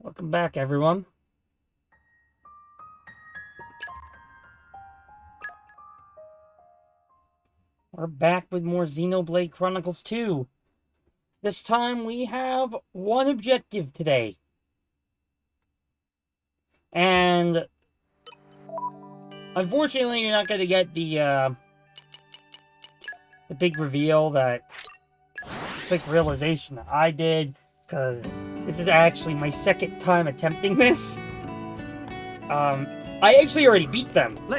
Welcome back, everyone. We're back with more Xenoblade Chronicles 2. This time we have one objective today. And unfortunately, you're not going to get the big reveal, that quick realization that I did, because this is actually my second time attempting this. I actually already beat them. I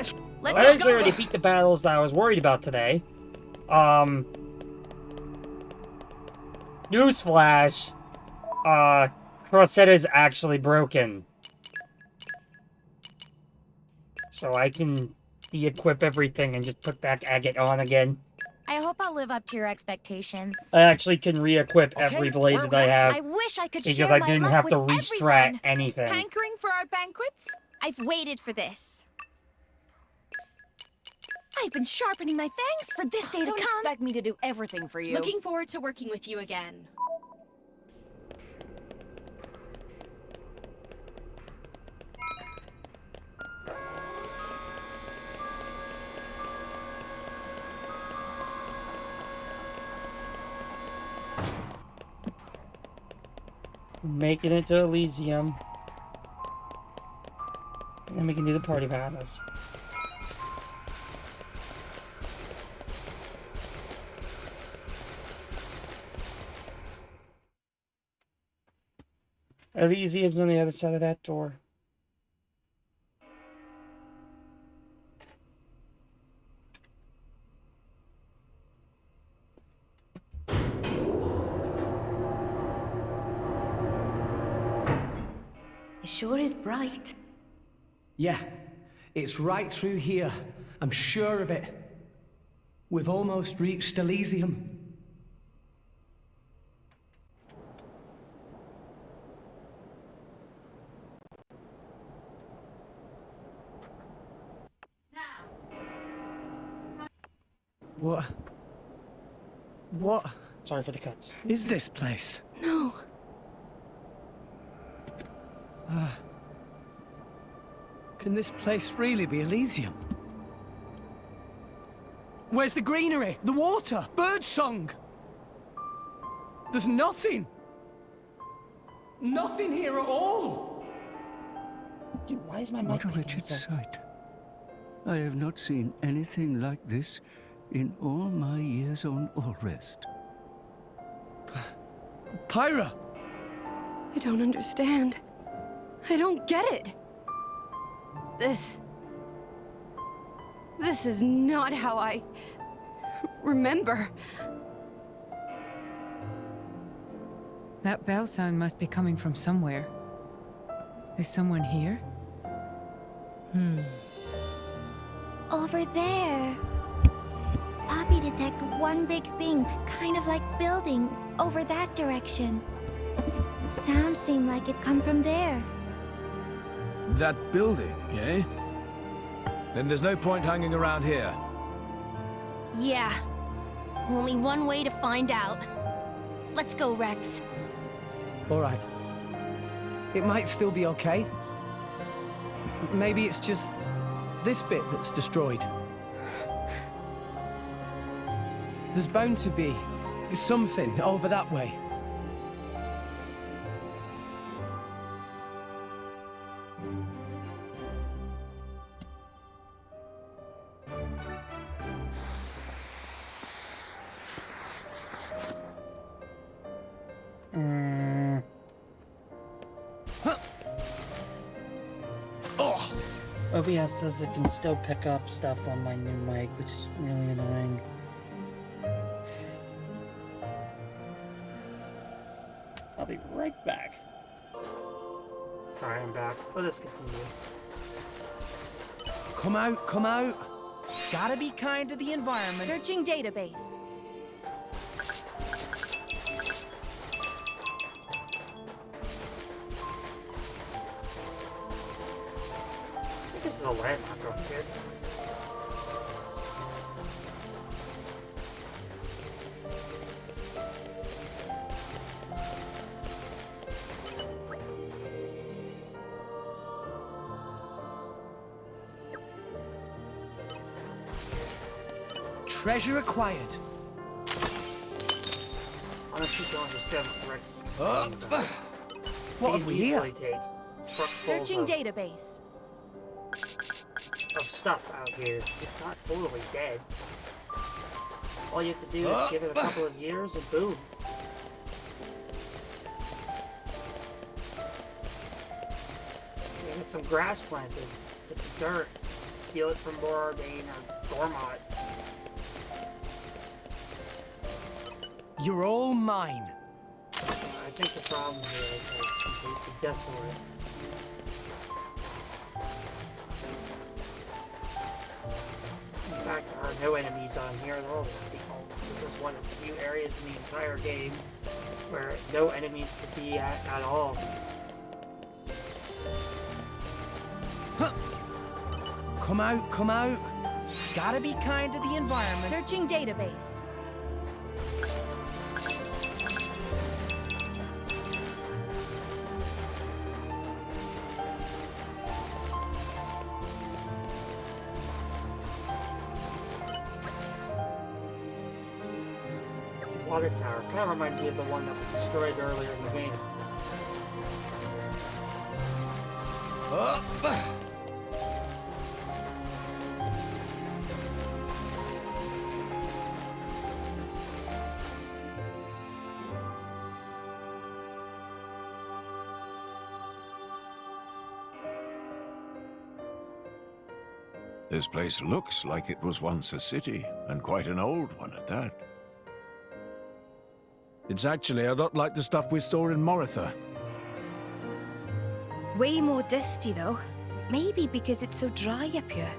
actually already beat the battles that I was worried about today. Newsflash, Crossetta is actually broken. So I can de-equip everything and just put back Agate on again. I hope I'll live up to your expectations. I actually can re-equip every blade that I have. I wish I could because share I my didn't luck have to with restrat everyone. anything. Hankering for our banquets? I've waited for this. I've been sharpening my fangs for this day to Don't come. expect me to do everything for you. Looking forward to working with you again. Making it to Elysium. And then we can do the party battles. Elysium's on the other side of that door. It sure is bright. Yeah, it's right through here. I'm sure of it. We've almost reached Elysium. What Sorry for the cuts. is this place? No. Can this place really be Elysium? Where's the greenery? The water? Birdsong? There's nothing! Nothing here at all! Dude, why is my mic What a picking wretched so- sight. I have not seen anything like this in all my years on All Rest. Pyra! I don't understand. I don't get it. This is not how I remember. That bell sound must be coming from somewhere. Is someone here? Over there. Poppy detected one big thing, kind of like building, over that direction. Sound seemed like it come from there. That building, eh? Then there's no point hanging around here. Yeah. Only one way to find out. Let's go, Rex. Alright. It might still be okay. Maybe it's just this bit that's destroyed. There's bound to be something over that way. OBS says it can still pick up stuff on my new mic, which is really annoying. I'll be right back. Sorry, I'm back. Let us continue. Come out, come out! Gotta be kind to the environment. Searching database. I think this is a landmark over here. Treasure acquired. Honestly, don't understand what Rex is Uh, complaining about. What He have we can here? easily take truckfuls Searching of database. stuff out here. It's not totally dead. All you have to do is give it a couple of years and boom. Get some grass planted. Get some dirt. Steal it from Borodane or Dormont. You're all mine. I think the problem here is that it's completely desolate. In fact, there are no enemies on here at all. This is one of the few areas in the entire game where no enemies could be at all. Come out, come out. Gotta be kind to the environment. Searching database. It's a water tower. Kind of reminds me of the one that we destroyed earlier in the game. This place looks like it was once a city, and quite an old one at that. It's actually a lot like the stuff we saw in Moritha. Way more dusty, though. Maybe because it's so dry up here.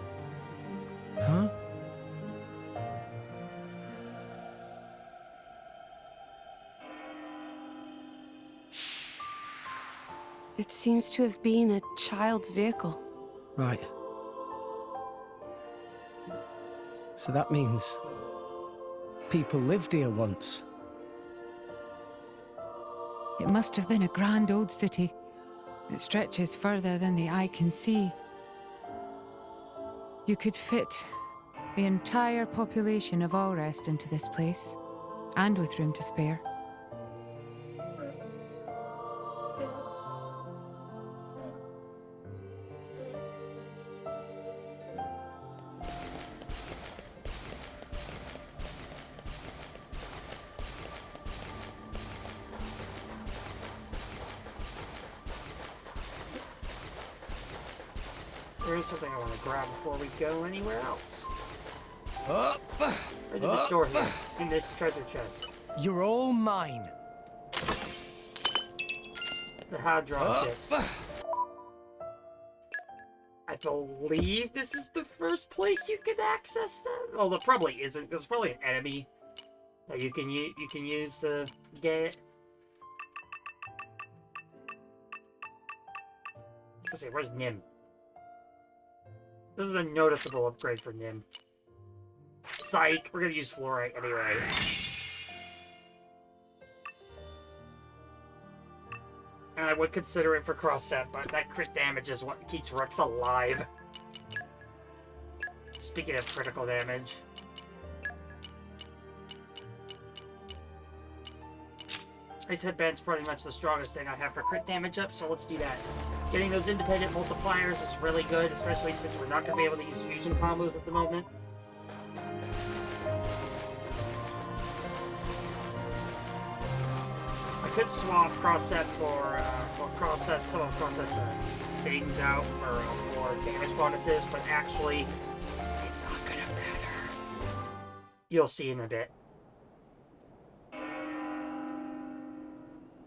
Huh? It seems to have been a child's vehicle. Right. So that means people lived here once. It must have been a grand old city. It stretches further than the eye can see. You could fit the entire population of Allrest into this place, and with room to spare. There is something I want to grab before we go anywhere else. Up. Where did the store here? In this treasure chest. You're all mine. The Hadron chips. I believe this is the first place you can access them. Well, there probably isn't. There's probably an enemy that you can use to get it. Let's see, where's Nim? This is a noticeable upgrade for Nim. Psych! We're gonna use fluorite anyway. And I would consider it for cross-set, but that crit damage is what keeps Rex alive. Speaking of critical damage. Ice Headband's pretty much the strongest thing I have for crit damage up, so let's do that. Getting those independent multipliers is really good, especially since we're not going to be able to use fusion combos at the moment. I could swap cross-set for, some of cross-set's things out for more damage bonuses, but actually, it's not going to matter. You'll see in a bit.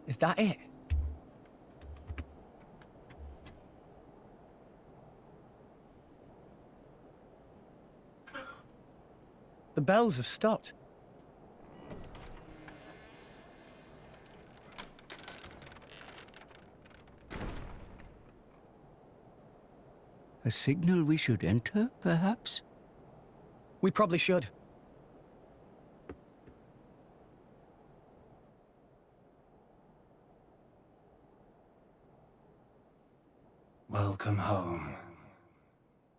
Is that it? The bells have stopped. A signal we should enter, perhaps? We probably should. Welcome home,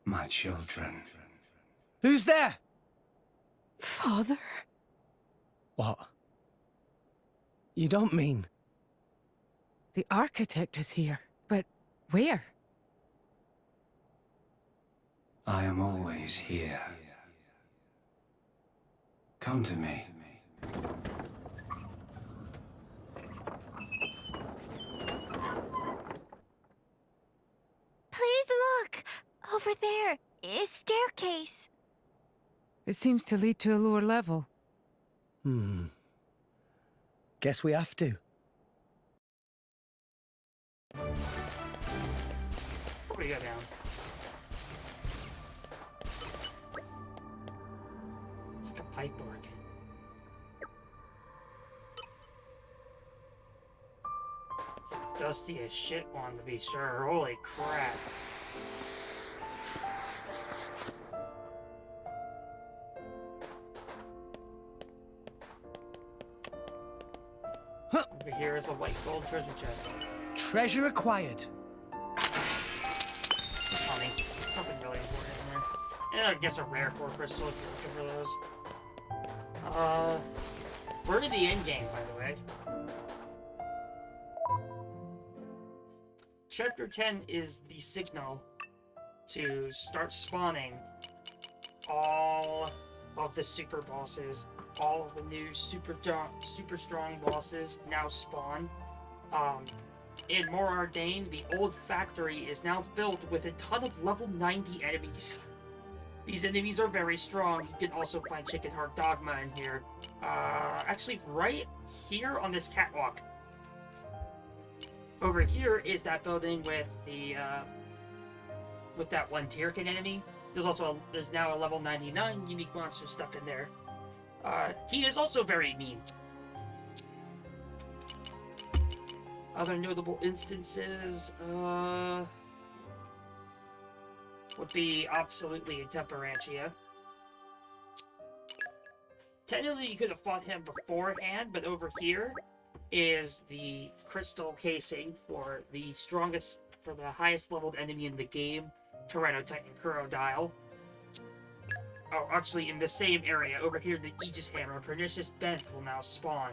my children. Who's there? Father? What? You don't mean... The architect is here, but where? I am always here. Come to me. Please look! Over there is staircase. It seems to lead to a lower level. Guess we have to. What do we got down? It's like a pipe organ. It's a dusty as shit one to be sure. Holy crap. Over here is a white gold treasure chest. Treasure acquired. Just money. Nothing really important in there. And I guess a rare core crystal if you're looking for those. We're in the end game, by the way. Chapter 10 is the signal to start spawning all of the super bosses. All of the new super strong bosses now spawn. In More Ardain, the old factory is now filled with a ton of level 90 enemies. These enemies are very strong. You can also find Chicken Heart Dogma in here. Actually, right here on this catwalk. Over here is that building with the with that one Tyrkin enemy. There's now a level 99 unique monster stuck in there. He is also very mean. Other notable instances would be absolutely Intemperantia. Technically, you could have fought him beforehand, but over here is the crystal casing for the highest leveled enemy in the game, Tyranno Titan Kurodile. Oh, actually, in the same area, over here, the Aegis Hammer, Pernicious Benth will now spawn.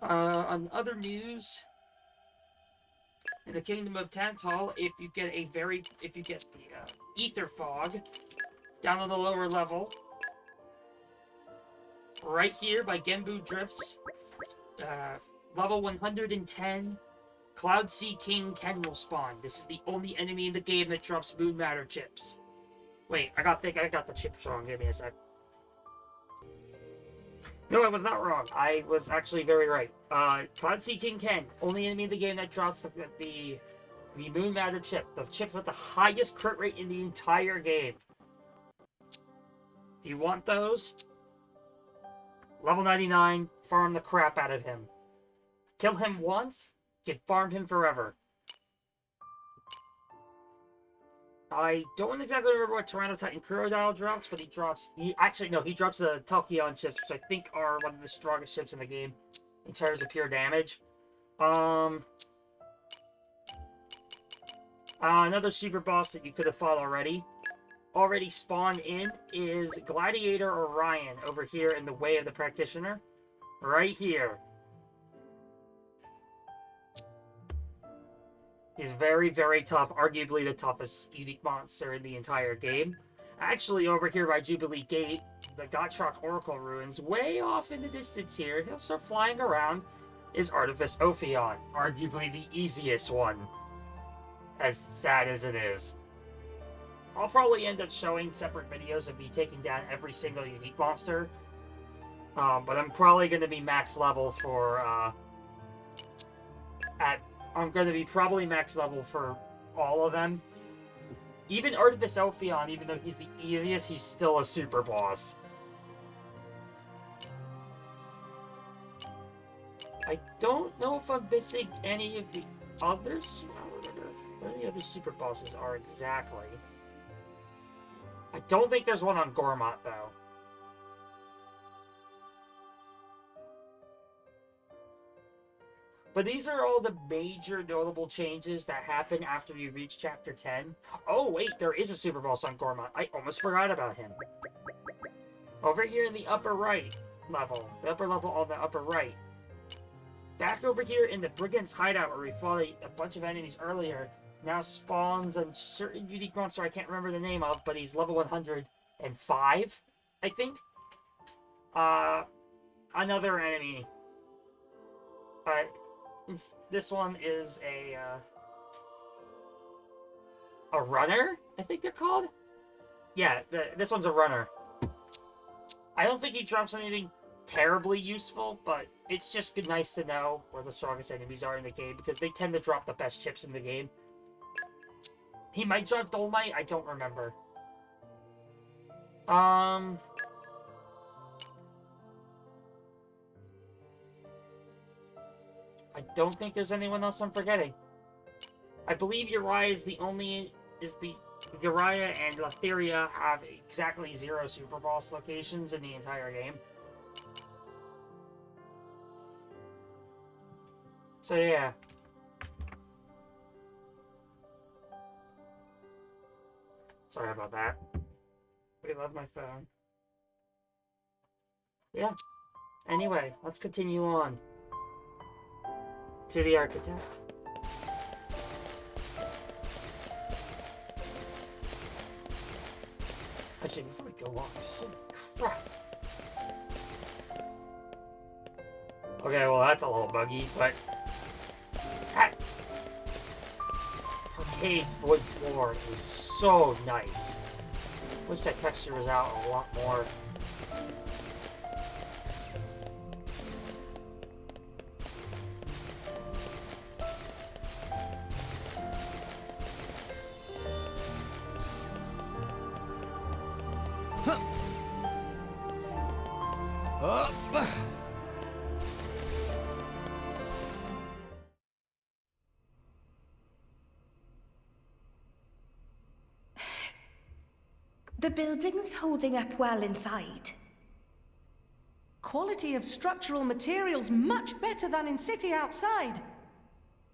On other news, in the Kingdom of Tantal, if you get the Ether Fog down on the lower level, right here by Genbu Drifts, level 110, Cloud Sea King Ken will spawn. This is the only enemy in the game that drops Moon Matter chips. Wait, I got the chips wrong. Give me a sec. No, I was not wrong. I was actually very right. Cloud Sea King Ken, only enemy in the game that drops the Moon Matter chip. The chip with the highest crit rate in the entire game. If you want those, level 99, farm the crap out of him. Kill him once, you can farm him forever. I don't exactly remember what Tyranno Titan Kurodile drops, but he drops the Talkion chips, which I think are one of the strongest chips in the game in terms of pure damage. Another super boss that you could have fought already spawned in is Gladiator Orion over here in the Way of the Practitioner. Right here. He's very, very tough. Arguably the toughest unique monster in the entire game. Actually, over here by Jubilee Gate, the Gottschalk Oracle Ruins, way off in the distance here, he'll start flying around, is Artifice Ophion. Arguably the easiest one. As sad as it is. I'll probably end up showing separate videos of me taking down every single unique monster. But I'm probably going to be max level for, I'm going to be probably max level for all of them. Even Artifice Ophion, even though he's the easiest, he's still a super boss. I don't know if I'm missing any of the others. I don't remember where the other super bosses are exactly. I don't think there's one on Gormott, though. But these are all the major notable changes that happen after you reach Chapter 10. Oh, wait, there is a Super Bowl Sun Gorma. I almost forgot about him. Over here in the upper right level. The upper level on the upper right. Back over here in the Brigand's Hideout where we fought a bunch of enemies earlier. Now spawns a certain unique monster I can't remember the name of, but he's level 105, I think. Another enemy. This one is a runner, I think they're called. Yeah, this one's a runner. I don't think he drops anything terribly useful, but it's just nice to know where the strongest enemies are in the game because they tend to drop the best chips in the game. He might drop Dolomite, I don't remember. I don't think there's anyone else I'm forgetting. I believe Uriah is the Uriah and Letheria have exactly 0 Super Boss locations in the entire game. So yeah. Sorry about that. We love my phone. Yeah. Anyway, let's continue on to the architect. Actually, before we go on, holy crap. Okay, well that's a little buggy, but that arcade wood floor is so nice. Wish that texture was out a lot more. The building's holding up well inside. Quality of structural materials much better than in city outside.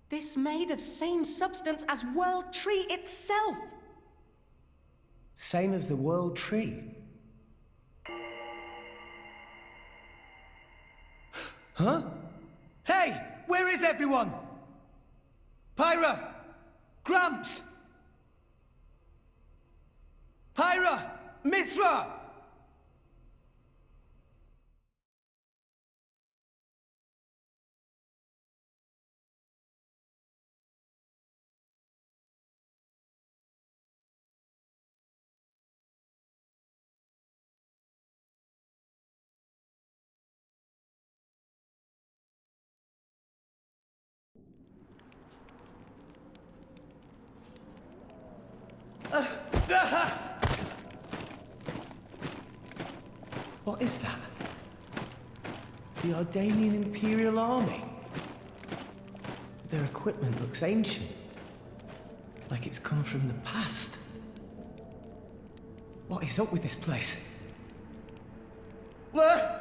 This made of same substance as World Tree itself. Same as the World Tree? Huh? Hey! Where is everyone? Pyra! Gramps! Pyra! Mithra! What is that? The Ardanian Imperial Army? Their equipment looks ancient. Like it's come from the past. What is up with this place? What?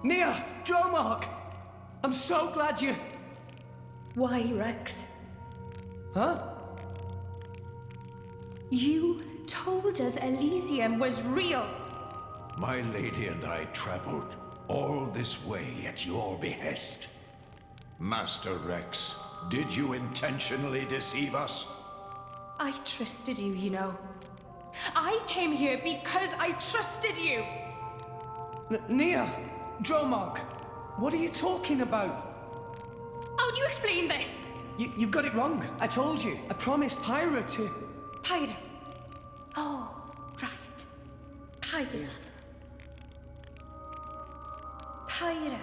Nia! Dromark! I'm so glad you... Why, Rex? Huh? You told us Elysium was real. My lady and I traveled all this way at your behest. Master Rex, did you intentionally deceive us? I trusted you, you know. I came here because I trusted you! Nia! Dromark! What are you talking about? How do you explain this? You've got it wrong. I told you. I promised Pyra to... Pyra. Oh, right. Pyra. Pyra.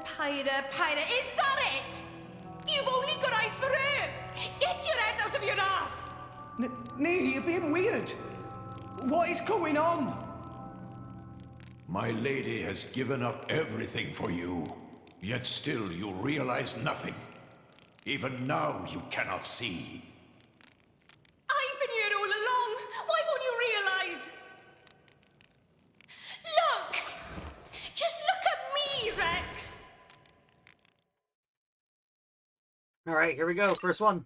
Pyra. Is that it? You've only got eyes for her. Get your head out of your ass. Nee, you're being weird. What is going on? My lady has given up everything for you, yet still you realize nothing. Even now you cannot see. I've been here all along. Why won't you realize? Look! Just look at me, Rex! Alright, here we go. First one.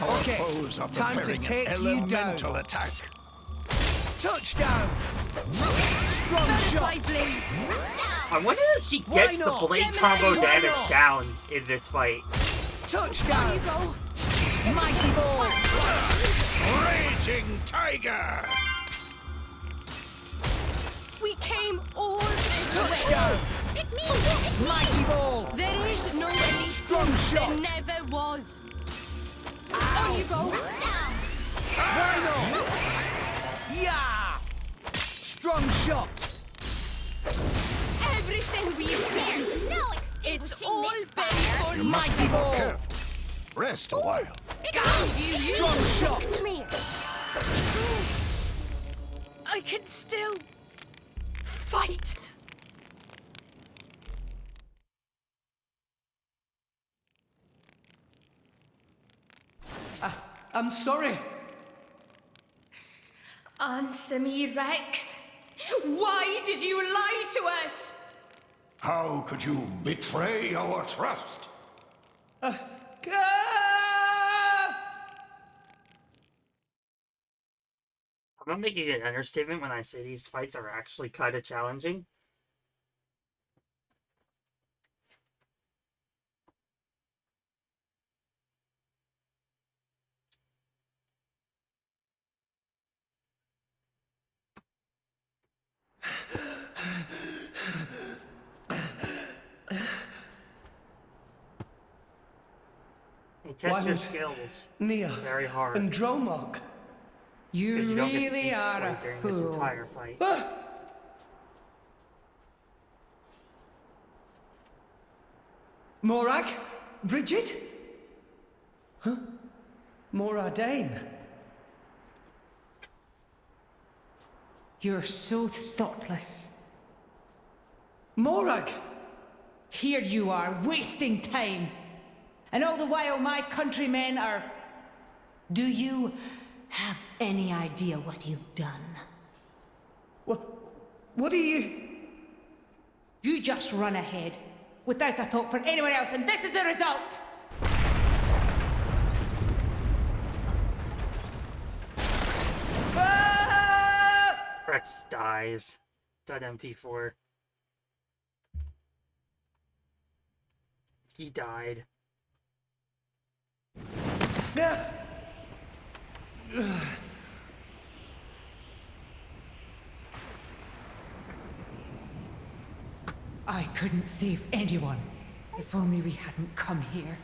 Our Okay, foes are time to preparing take an you elemental down. attack. Touchdown! Strong shot! I wonder if she Why gets the not? blade Gemini, combo why damage not? down in this fight. Touchdown! On you go. Mighty ball! Raging Tiger! We came all this Touchdown! way. Mighty ball! There is no Elysium. Strong shot! There never was. On you go. Why not? Yeah! Strong shot! Everything we've done. No It's extinguishing all this been fire. for You must Mighty be more ball! careful. Rest a while. Strong shot! Come here. I can still fight. I'm sorry. Answer me, Rex. Why did you lie to us? How could you betray our trust? I'm not making an understatement when I say these fights are actually kind of challenging. They test your was skills Nia very hard. and Dromok? You Because you don't get to really be are a displayed during this fool. entire fight. Morag? Bridget? Huh? Moradane? You're so thoughtless. Morag? Here you are, wasting time. And all the while my countrymen are... Do you have any idea what you've done? What are you... You just run ahead, without a thought for anyone else, and this is the result! Rex dies. Dead MP4. He died. I couldn't save anyone. If only we hadn't come here.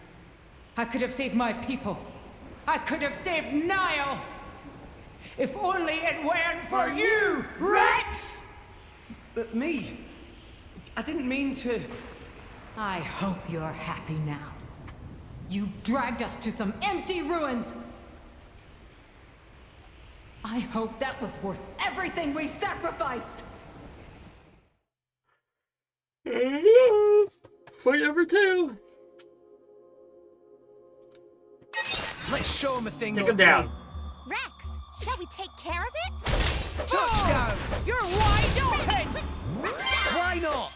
I could have saved my people. I could have saved Niall. If only it weren't for you, Rex! But me? I didn't mean to... I hope you're happy now. You've dragged us to some empty ruins. I hope that was worth everything we've sacrificed. Fight number 2. Let's show him a thing. Take him down. Rex, shall we take care of it? Touchdown! You're wide open! Why not?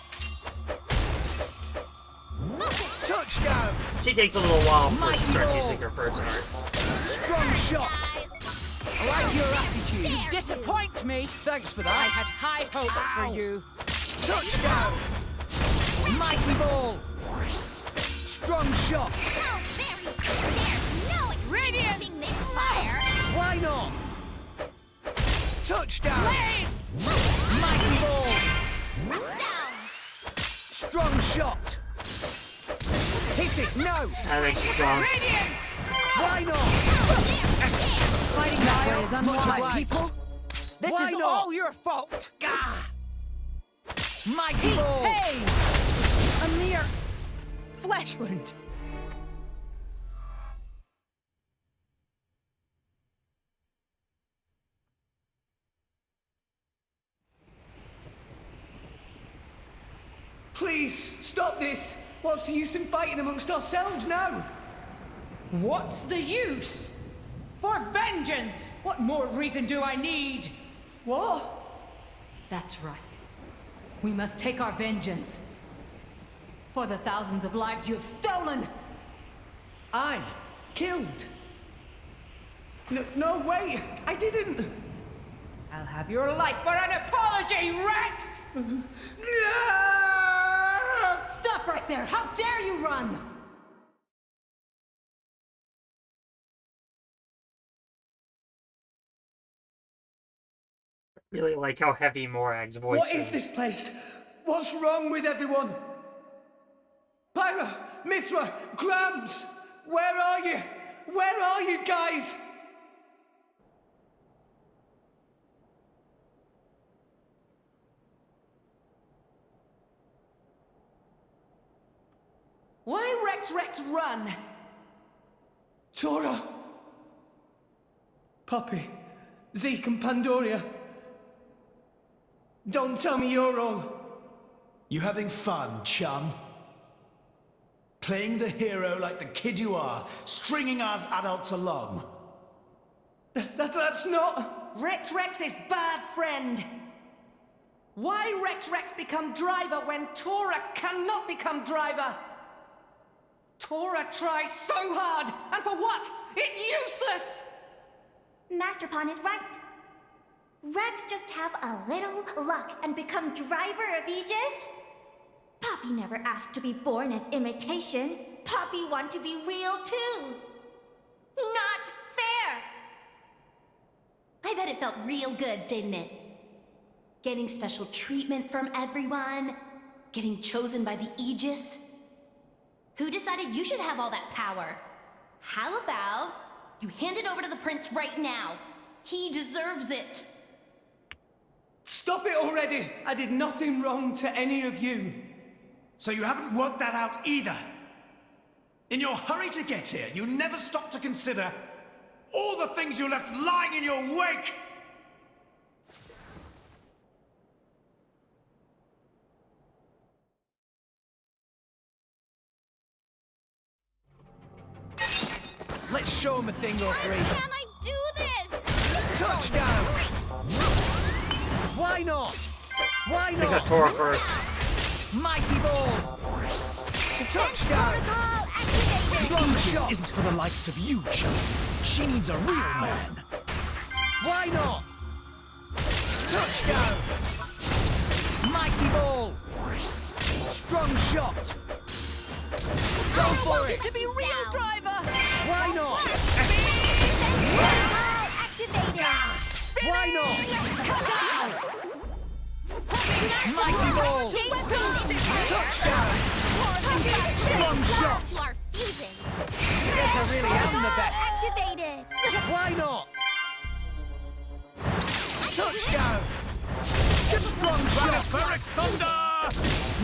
Touchdown! She takes a little while before she Mighty starts ball. using her first art. Strong shot! I like your attitude. You disappoint me. Thanks for I that. had high hopes for you. Touchdown! Mighty ball! Strong shot! How very... There's no extinguishing this fire. Why not? Touchdown! Blaze! Mighty ball! Touchdown. Strong shot! Hit it! No! That's strong. Why not? Fighting that way is Much unwise. obliged. People, this Why is not? all your fault. Gah! Mighty ball! Hey! A mere flesh wound. Please, stop this! What's the use in fighting amongst ourselves now? What's the use? For vengeance! What more reason do I need? What? That's right. We must take our vengeance. For the thousands of lives you have stolen! I killed? No, wait! I didn't! I'll have your life for an apology, Rex! Stop right there! How dare you run! Really like how heavy Morag's voice What is this place? What's wrong with everyone? Pyra, Mithra, Grams! Where are you? Where are you guys? Why Rex run? Tora! Poppy, Zeke and Pandoria. Don't tell me you're all... You having fun, chum? Playing the hero like the kid you are, stringing us adults along. That's not... Rex is bad friend. Why Rex become driver when Tora cannot become driver? Tora tries so hard, and for what? It's useless! Master Pawn is right. Rex just have a little luck and become driver of Aegis? Poppy never asked to be born as imitation. Poppy want to be real too. Not fair! I bet it felt real good, didn't it? Getting special treatment from everyone, getting chosen by the Aegis. Who decided you should have all that power? How about you hand it over to the prince right now? He deserves it. Stop it already! I did nothing wrong to any of you. So you haven't worked that out either? In your hurry to get here, you never stopped to consider all the things you left lying in your wake! Let's show him a thing or three. Can I do this? Touchdown! Why not? Why Take not? a Tora first. Mighty ball! Touchdown! Strong shot isn't for the likes of you, chum. She needs a real man. Why not? Touchdown! Mighty ball! Strong shot! Go for it! To be real driver! Why not? Why not? Mighty ball! Touchdown! Strong shot! Guess I really am the best. Activated! Why not? Touchdown! Strong shot! Thunder!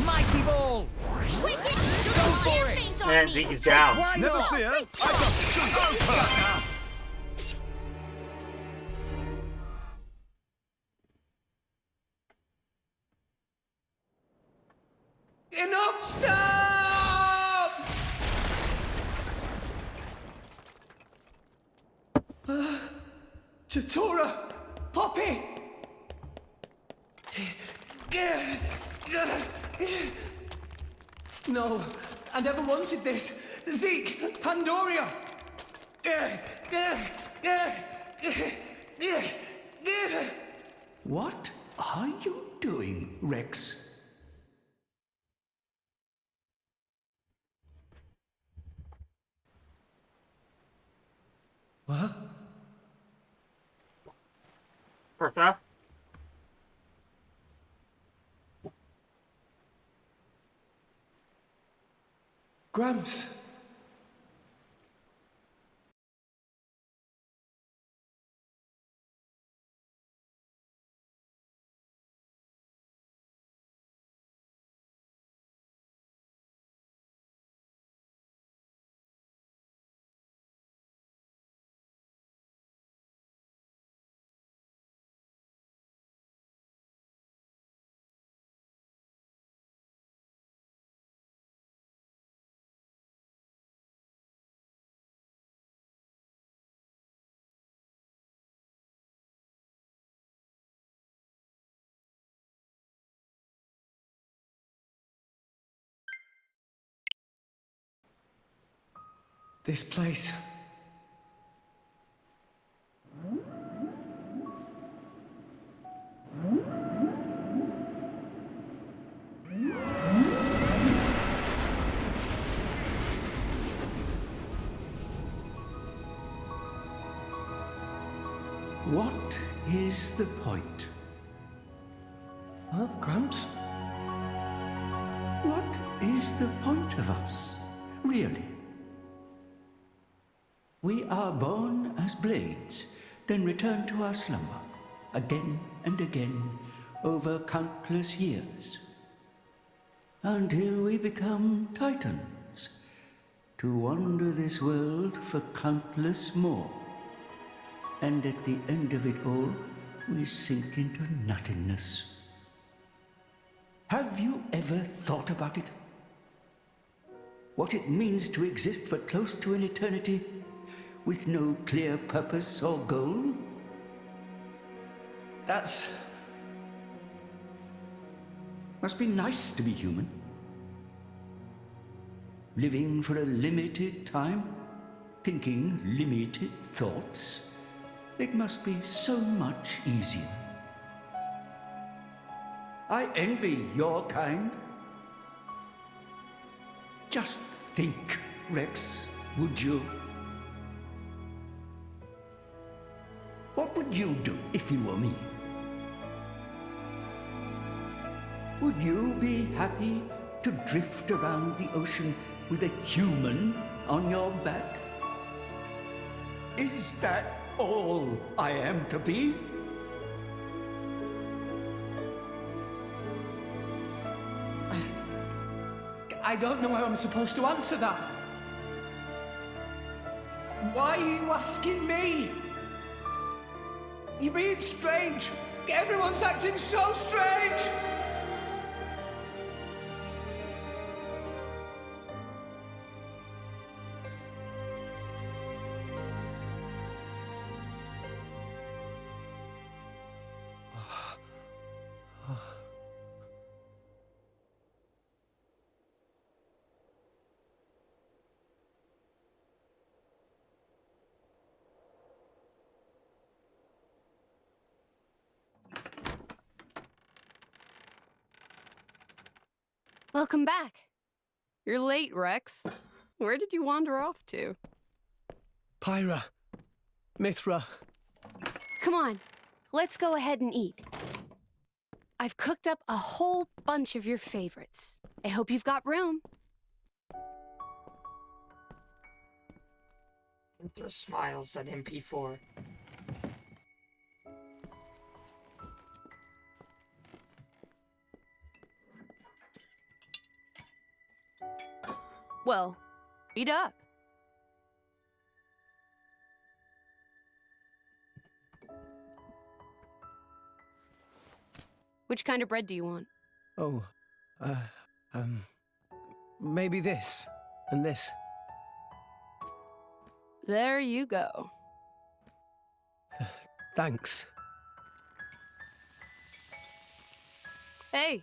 Mighty ball! Go for it! And Zeke is down. Why Never not? fear, I've got super. Enough! Stop! Tora! Poppy! No, I never wanted this. Zeke, Pandoria! What are you doing, Rex? What? Gramps. This place. What is the point? Huh, Gramps? What is the point of us, really? We are born as blades, then return to our slumber, again and again, over countless years, until we become titans, to wander this world for countless more. And at the end of it all, we sink into nothingness. Have you ever thought about it? What it means to exist for close to an eternity with no clear purpose or goal? Must be nice to be human. Living for a limited time, thinking limited thoughts. It must be so much easier. I envy your kind. Just think, Rex, would you? What would you do if you were me? Would you be happy to drift around the ocean with a human on your back? Is that all I am to be? I don't know how I'm supposed to answer that. Why are you asking me? You're being strange. Everyone's acting so strange. Welcome back. You're late, Rex. Where did you wander off to? Pyra. Mithra. Come on, let's go ahead and eat. I've cooked up a whole bunch of your favorites. I hope you've got room. Mithra smiles at MP4. Well, eat up. Which kind of bread do you want? Oh, maybe this and this. There you go. Thanks. Hey,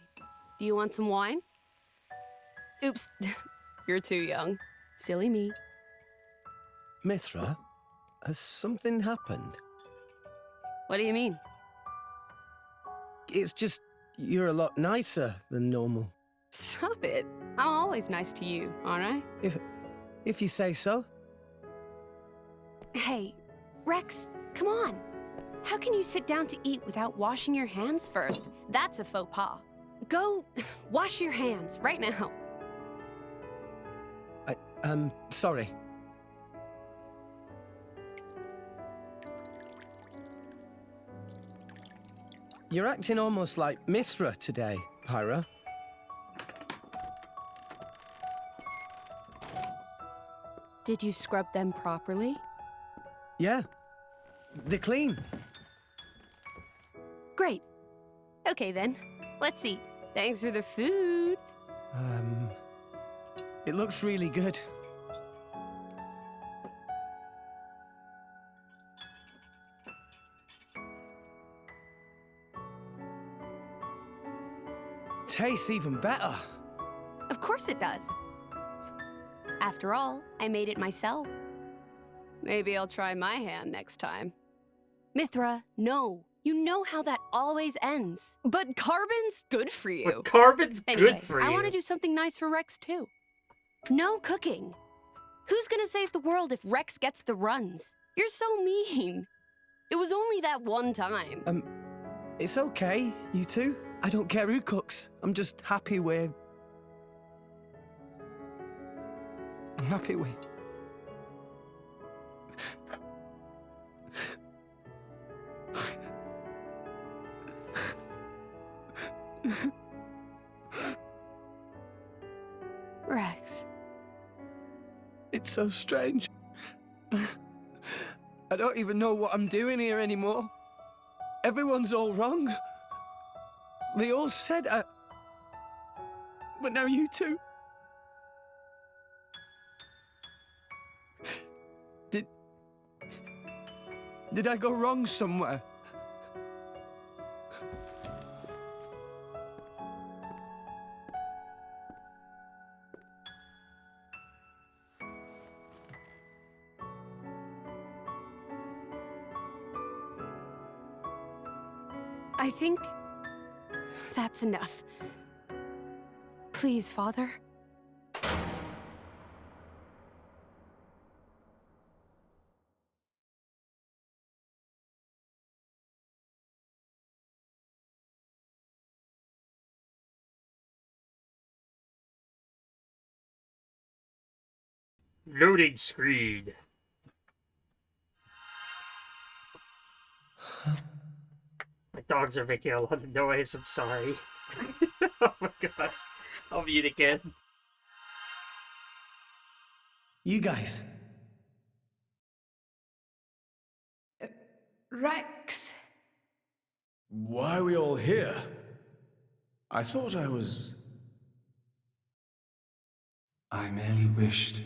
do you want some wine? Oops, you're too young. Silly me. Mithra, has something happened? What do you mean? It's just, you're a lot nicer than normal. Stop it. I'm always nice to you, aren't I? If you say so. Hey, Rex, come on. How can you sit down to eat without washing your hands first? That's a faux pas. Go wash your hands right now. Sorry. You're acting almost like Mithra today, Pyra. Did you scrub them properly? Yeah. They're clean. Great. Okay then, let's eat. Thanks for the food. It looks really good. Tastes even better. Of course it does. After all, I made it myself. Maybe I'll try my hand next time. Mithra, no. You know how that always ends. But carbon's good for you. But carbon's Anyway, good for you. I want to do something nice for Rex too. No cooking. Who's gonna save the world if Rex gets the runs? You're so mean. It was only that one time. It's okay, you two. I don't care who cooks. I'm just happy we're... I'm happy we... Rex. It's so strange. I don't even know what I'm doing here anymore. Everyone's all wrong. They all said I... But now you two... Did I go wrong somewhere? I think that's enough. Please, Father. Loading screen. My dogs are making a lot of noise, I'm sorry. Oh my gosh. I'll mute again. You guys. Rex. Why are we all here? I thought I was... I merely wished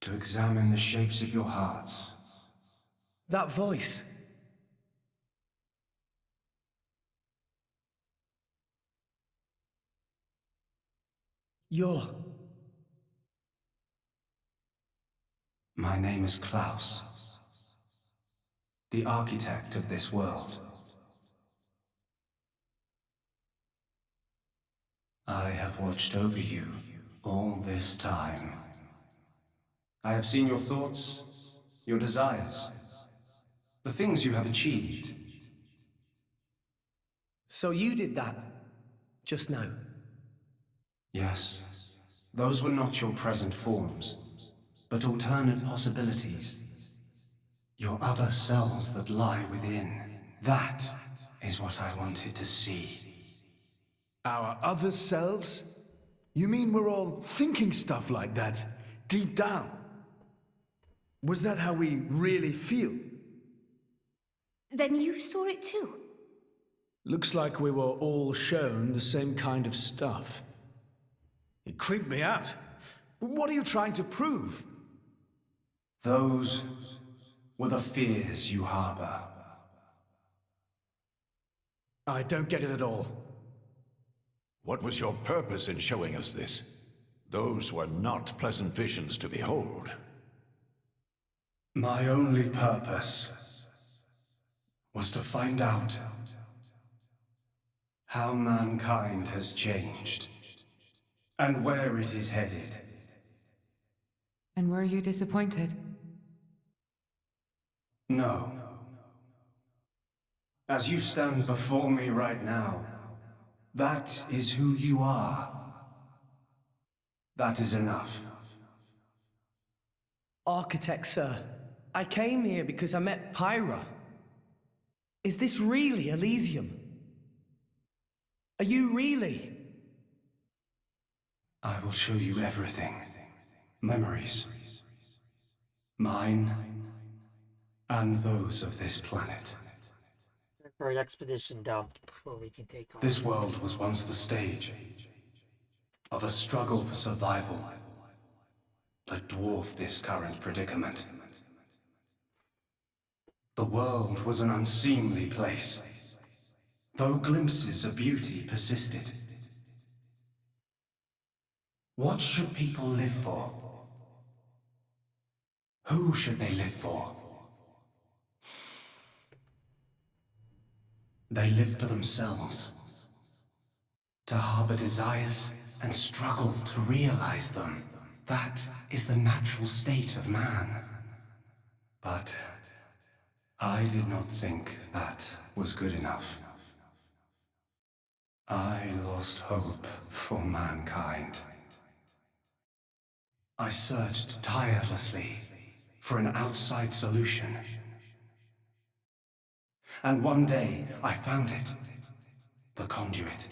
to examine the shapes of your hearts. That voice. You're... My name is Klaus, the architect of this world. I have watched over you all this time. I have seen your thoughts, your desires, the things you have achieved. So you did that, just now? Yes, those were not your present forms, but alternate possibilities. Your other selves that lie within. That is what I wanted to see. Our other selves? You mean we're all thinking stuff like that, deep down? Was that how we really feel? Then you saw it too. Looks like we were all shown the same kind of stuff. It creeped me out. What are you trying to prove? Those were the fears you harbor. I don't get it at all. What was your purpose in showing us this? Those were not pleasant visions to behold. My only purpose was to find out how mankind has changed and where it is headed. And were you disappointed? No. As you stand before me right now, that is who you are. That is enough. Architect, sir. I came here because I met Pyra. Is this really Elysium? Are you really? I will show you everything. Memories. Mine, and those of this planet. For an expedition done before we can take on. This world was once the stage of a struggle for survival that dwarfed this current predicament. The world was an unseemly place, though glimpses of beauty persisted. What should people live for? Who should they live for? They live for themselves, to harbor desires and struggle to realize them. That is the natural state of man. But I did not think that was good enough. I lost hope for mankind. I searched tirelessly for an outside solution. And one day, I found it. The conduit.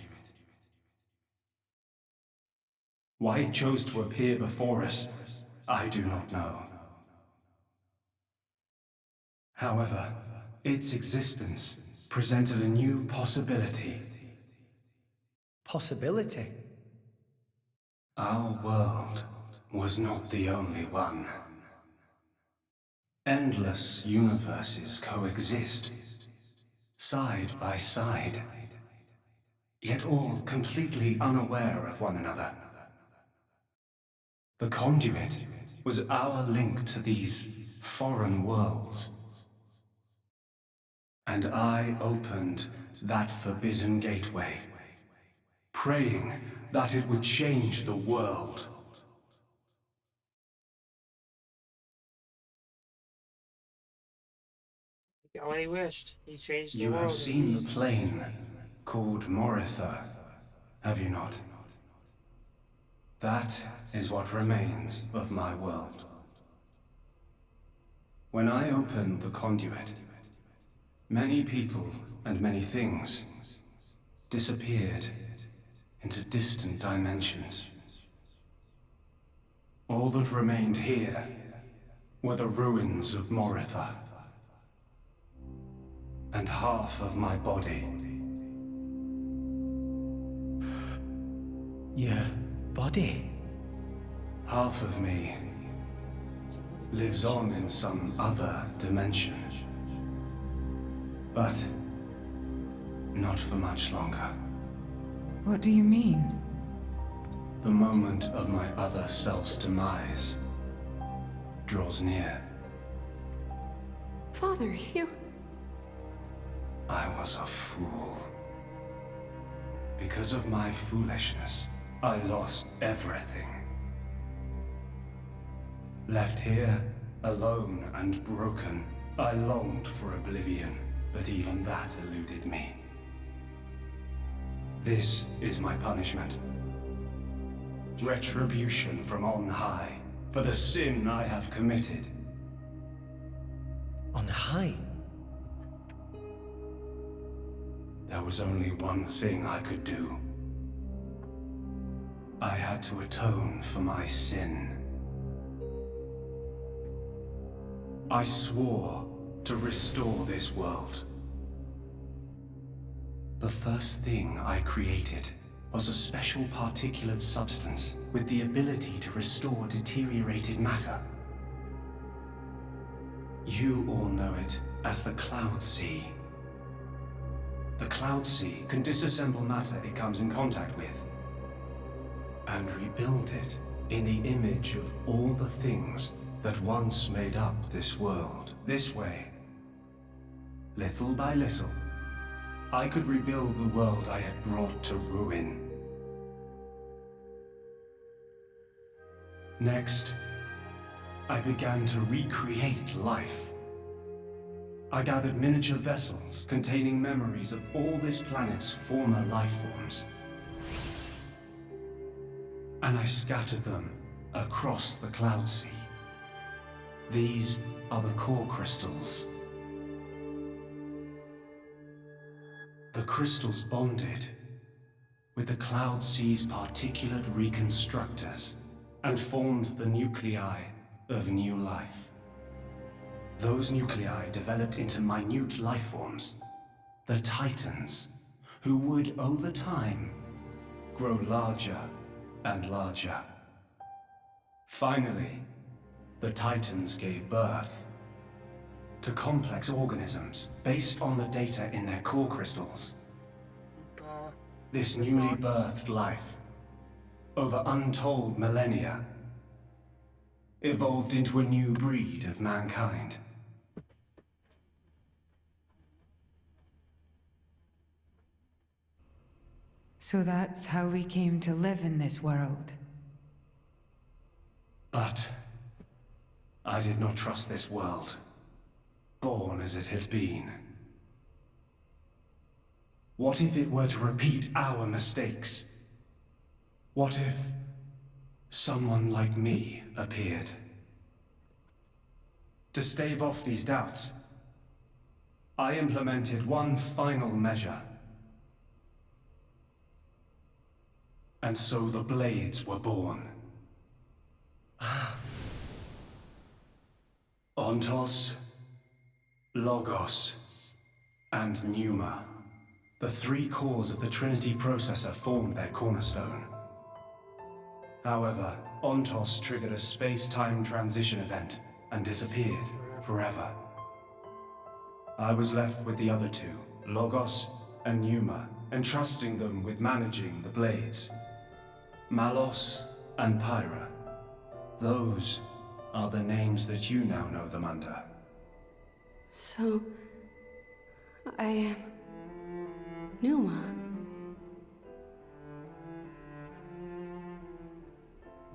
Why it chose to appear before us, I do not know. However, its existence presented a new possibility. Possibility? Our world was not the only one. Endless universes coexist, side by side, yet all completely unaware of one another. The conduit was our link to these foreign worlds. And I opened that forbidden gateway, praying that it would change the world. He got what he wished. He changed the You world. have seen the plane called Moritha, have you not? That is what remains of my world. When I opened the conduit, many people and many things disappeared into distant dimensions. All that remained here were the ruins of Moritha and half of my body. Your body? Half of me lives on in some other dimension. But not for much longer. What do you mean? The moment of my other self's demise draws near. Father, you... I was a fool. Because of my foolishness, I lost everything. Left here, alone and broken, I longed for oblivion, but even that eluded me. This is my punishment. Retribution from on high, for the sin I have committed. On high? There was only one thing I could do. I had to atone for my sin. I swore to restore this world. The first thing I created was a special particulate substance with the ability to restore deteriorated matter. You all know it as the Cloud Sea. The Cloud Sea can disassemble matter it comes in contact with, and rebuild it in the image of all the things that once made up this world. This way, little by little, I could rebuild the world I had brought to ruin. Next, I began to recreate life. I gathered miniature vessels containing memories of all this planet's former life forms. And I scattered them across the Cloud Sea. The Cloud Sea can disassemble matter it comes in contact with, and rebuild it in the image of all the things that once made up this world. This way, little by little, I could rebuild the world I had brought to ruin. Next, I began to recreate life. I gathered miniature vessels containing memories of all this planet's former life forms and I scattered them across the Cloud Sea. These are the core crystals. The crystals bonded with the Cloud Sea's particulate reconstructors and formed the nuclei of new life. Those nuclei developed into minute life forms, the Titans, who would, over time, grow larger and larger. Finally, the Titans gave birth to complex organisms based on the data in their core crystals. This newly birthed life, over untold millennia, evolved into a new breed of mankind. So that's how we came to live in this world. But I did not trust this world, born as it had been. What if it were to repeat our mistakes? What if someone like me appeared? To stave off these doubts, I implemented one final measure. And so the Blades were born. Ontos, Logos, and Pneuma. The three cores of the Trinity processor formed their cornerstone. However, Ontos triggered a space-time transition event and disappeared forever. I was left with the other two, Logos and Pneuma, entrusting them with managing the Blades. Malos and Pyra. Those are the names that you now know them under. So, I am Numa.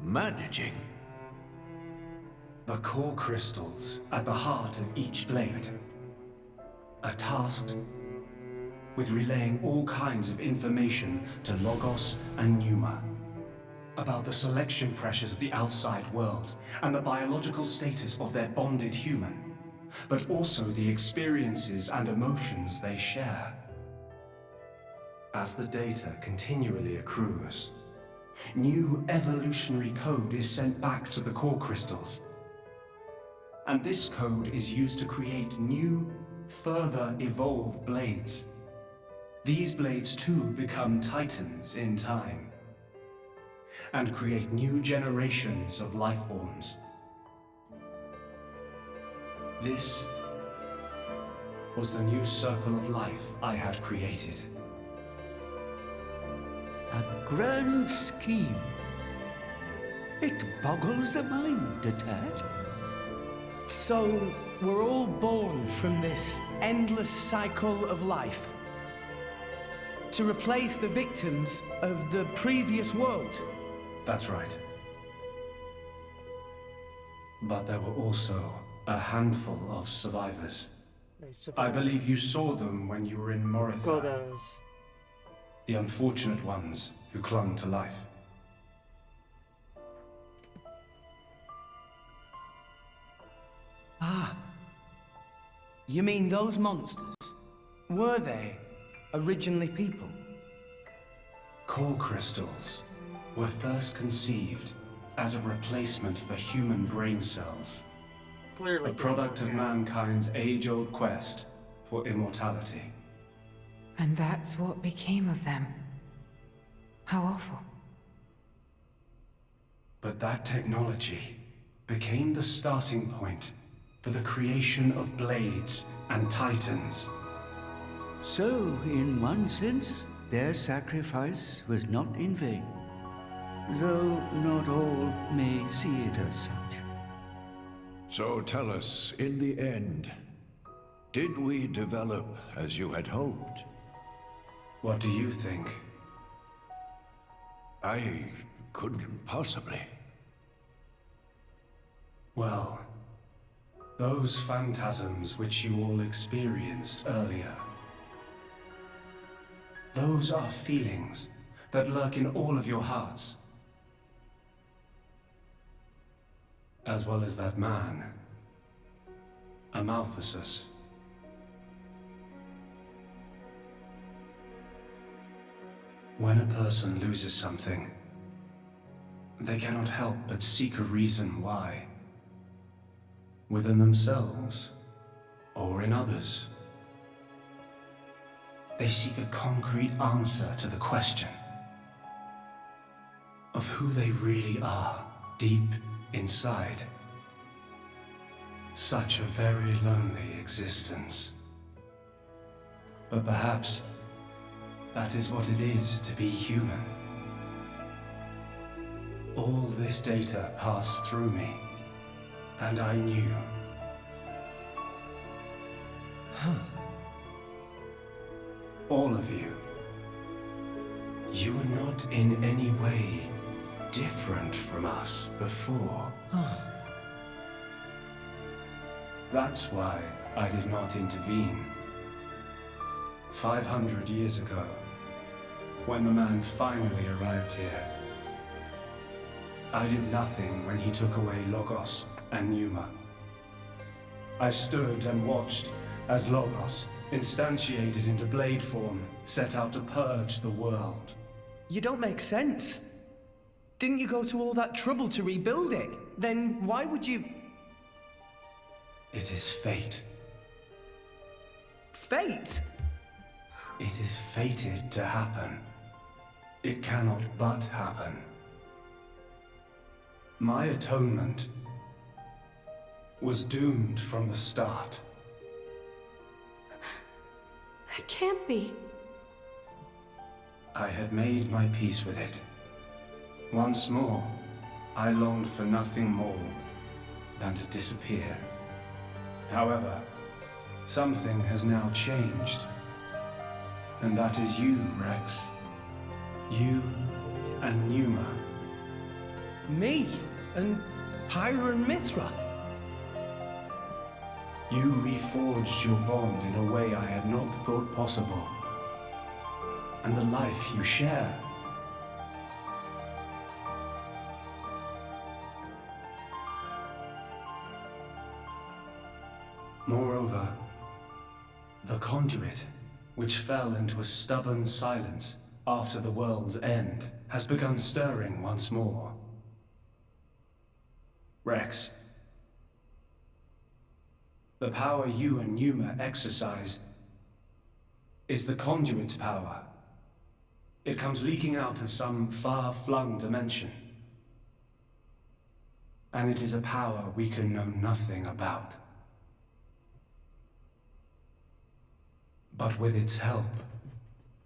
Managing? The core crystals at the heart of each blade are tasked with relaying all kinds of information to Logos and Pneuma about the selection pressures of the outside world and the biological status of their bonded human, but also the experiences and emotions they share. As the data continually accrues, new evolutionary code is sent back to the core crystals. And this code is used to create new, further evolved blades. These blades too become Titans in time, and create new generations of life forms. This was the new circle of life I had created. A grand scheme. It boggles the mind a tad. So, we're all born from this endless cycle of life to replace the victims of the previous world. That's right. But there were also a handful of survivors. I believe you saw them when you were in Moritha. The unfortunate ones who clung to life. Ah. You mean those monsters? Were they originally people? Core crystals were first conceived as a replacement for human brain cells. Clearly. A product of mankind's age-old quest for immortality. And that's what became of them. How awful. But that technology became the starting point for the creation of Blades and Titans. So, in one sense, their sacrifice was not in vain, though not all may see it as such. So tell us, in the end, did we develop as you had hoped? What do you think? I couldn't possibly. Well, those phantasms which you all experienced earlier, those are feelings that lurk in all of your hearts. As well as that man Amalthesis. When a person loses something, they cannot help but seek a reason why. Within themselves, or in others. They seek a concrete answer to the question of who they really are deep inside. Such a very lonely existence. But perhaps that is what it is to be human. All this data passed through me, and I knew. All of you. You were not in any way different from us before. That's why I did not intervene. 500 years ago, when the man finally arrived here, I did nothing when he took away Logos and Pneuma. I stood and watched as Logos, instantiated into blade form, set out to purge the world. You don't make sense. Didn't you go to all that trouble to rebuild it? Then why would you... It is fate. Fate? It is fated to happen. It cannot but happen. My atonement was doomed from the start. That can't be. I had made my peace with it. Once more, I longed for nothing more than to disappear. However, something has now changed. And that is you, Rex. You and Pneuma. Me? And Pyra and Mithra? You reforged your bond in a way I had not thought possible. And the life you share. Moreover, the conduit, which fell into a stubborn silence after the world's end, has begun stirring once more. Rex, the power you and Pneuma exercise is the conduit's power. It comes leaking out of some far-flung dimension. And it is a power we can know nothing about. But with its help,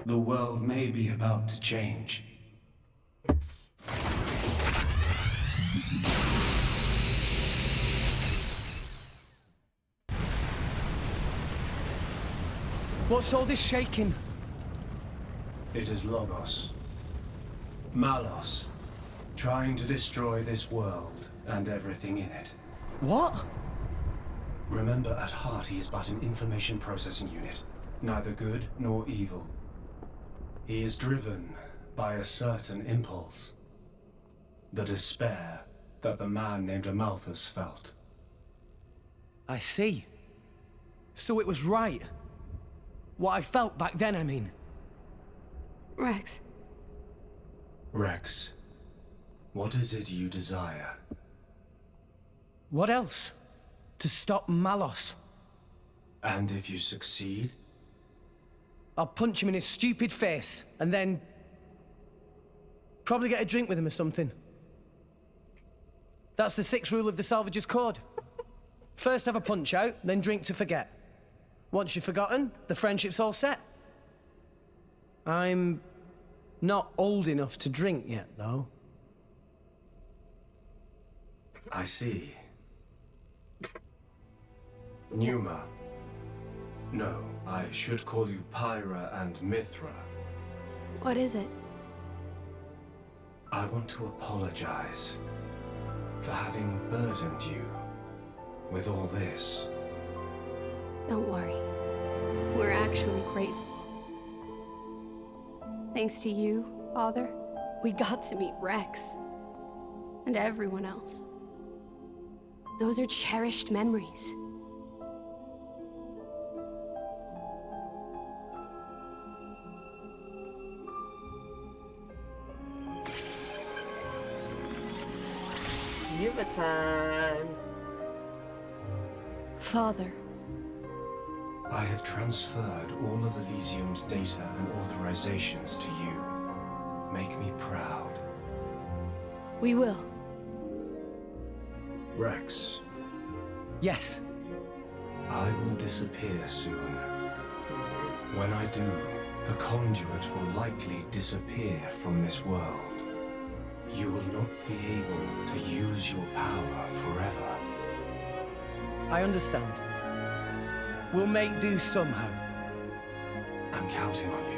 the world may be about to change. Yes. What's all this shaking? It is Logos. Malos, trying to destroy this world and everything in it. What? Remember, at heart he is but an information processing unit. Neither good nor evil. He is driven by a certain impulse. The despair that the man named Amalthus felt. I see. So it was right. What I felt back then, I mean. Rex. Rex, what is it you desire? What else? To stop Malos. And if you succeed? I'll punch him in his stupid face, and then... probably get a drink with him or something. That's the 6th rule of the Salvager's Code. First have a punch out, then drink to forget. Once you've forgotten, the friendship's all set. I'm not old enough to drink yet, though. I see. Pneuma. No, I should call you Pyra and Mithra. What is it? I want to apologize for having burdened you with all this. Don't worry. We're actually grateful. Thanks to you, Father, we got to meet Rex. And everyone else. Those are cherished memories. Scuba time. Father. I have transferred all of Elysium's data and authorizations to you. Make me proud. We will. Rex, Yes. I will disappear soon. When I do, the conduit will likely disappear from this world. You will not be able to use your power forever. I understand. We'll make do somehow. I'm counting on you.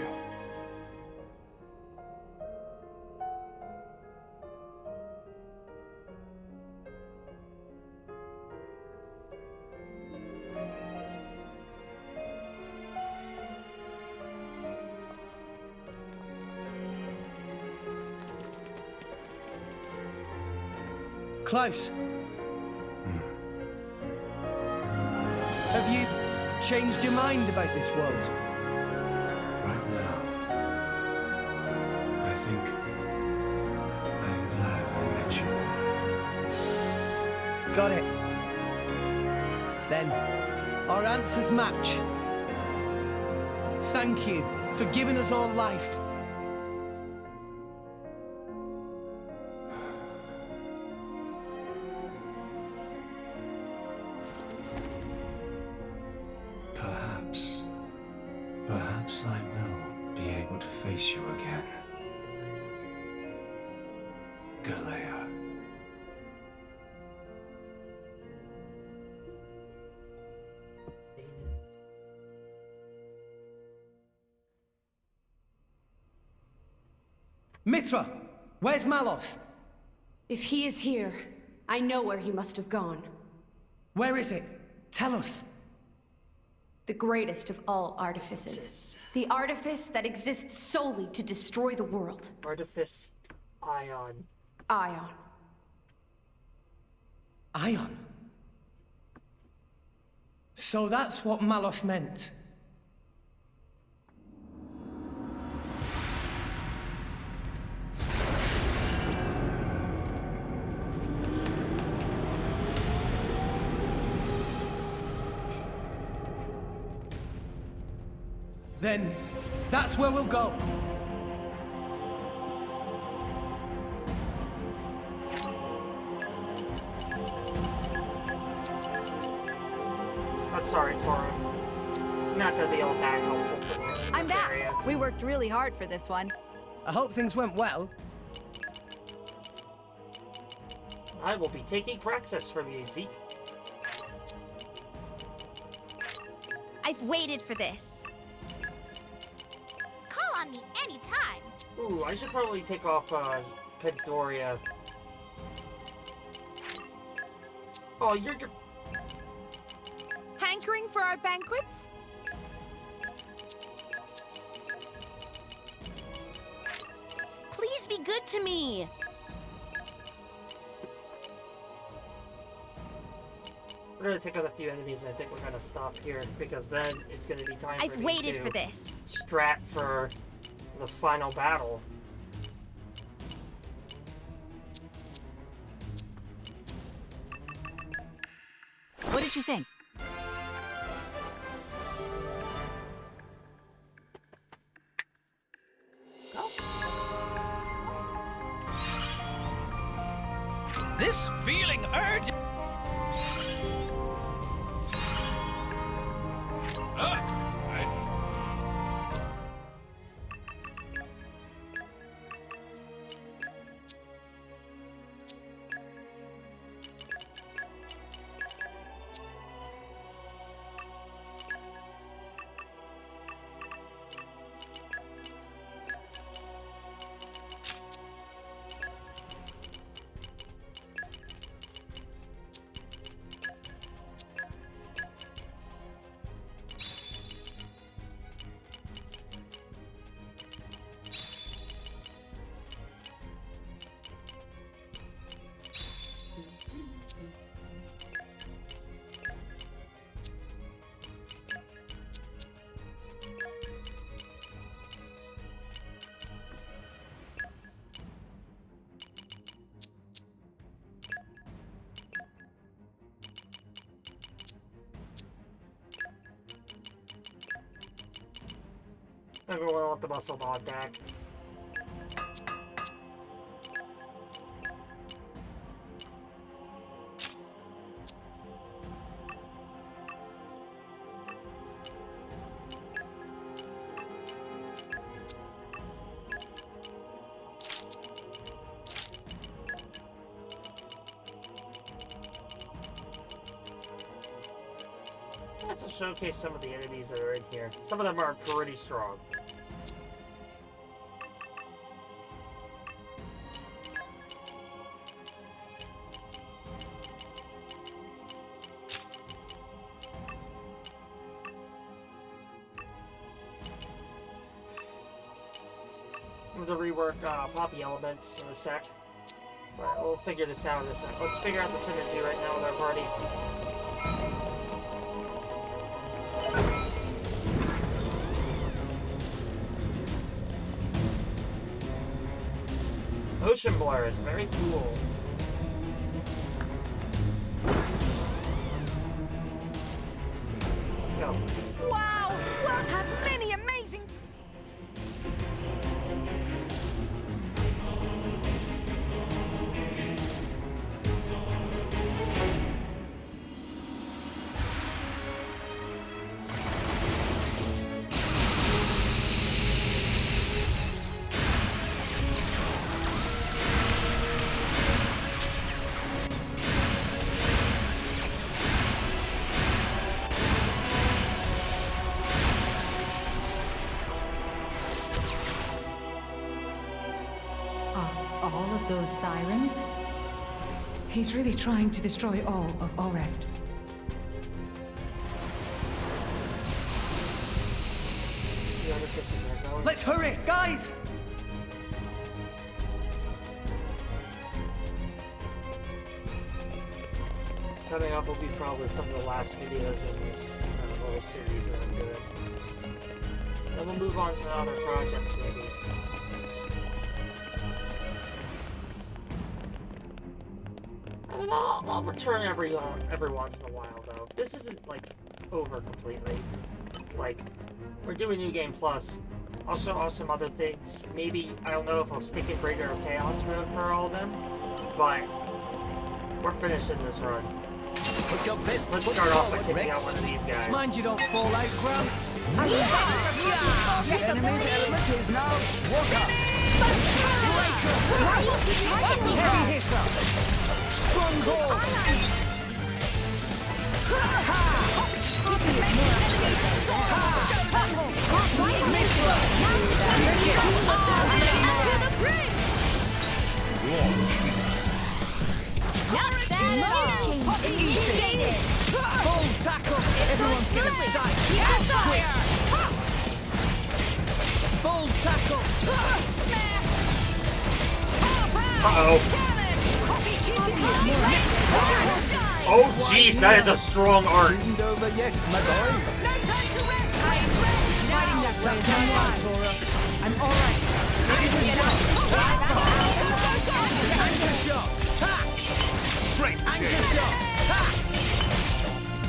Klaus. Have you changed your mind about this world? Right now, I think I am glad I met you all. Got it. Then, our answers match. Thank you for giving us all life. Perhaps I will be able to face you again. Galea. Mithra, where's Malos? If he is here, I know where he must have gone. Where is it? Tell us. The greatest of all artifices. The artifice that exists solely to destroy the world. Artifice Aion. Aion. Aion? So that's what Malos meant. Then, that's where we'll go. I'm sorry, Toro. Not gonna be all that helpful for most of I'm this back. area. We worked really hard for this one. I hope things went well. I will be taking praxis from you, Zeke. I've waited for this. Call on me anytime. Ooh, I should probably take off Pandoria. Oh, you're Hankering for our banquets? Please be good to me. We're gonna take out a few enemies. I think we're gonna stop here because then it's gonna be time I've for me waited to for this. strat for the final battle. What did you think? This feeling urgent. Everyone want the muscle mod back. Let's showcase some of the enemies that are in here. Some of them are pretty strong. I'm going to rework Poppy elements in a sec. But we'll figure this out in a sec. Let's figure out the synergy right now with our party. Ocean Blur is very cool. Let's go. Wow! World has many amazing... All of those sirens? He's really trying to destroy all of Orest. Let's hurry, guys! Coming up will be probably some of the last videos in this little series that I'm doing. Then we'll move on to other projects, maybe. I mean, I'll return every once in a while, though. This isn't, like, over completely. Like, we're doing New Game Plus. I'll show off some other things. Maybe, I don't know if I'll stick in Breaker of Chaos mode for all of them, but we're finishing this run. Let's start off by taking out one of these guys. Mind you don't fall out, Grants. The enemy's element is now water. Heavy hitter. Strong ball. Full tackle. Everyone's getting sight. Full tackle. Uh-oh. Oh, jeez, that is a strong art. Isn't over yet, my boy. No time to rest! Fighting that way is not Tora. I'm alright. Anchor shot. Anchor shot.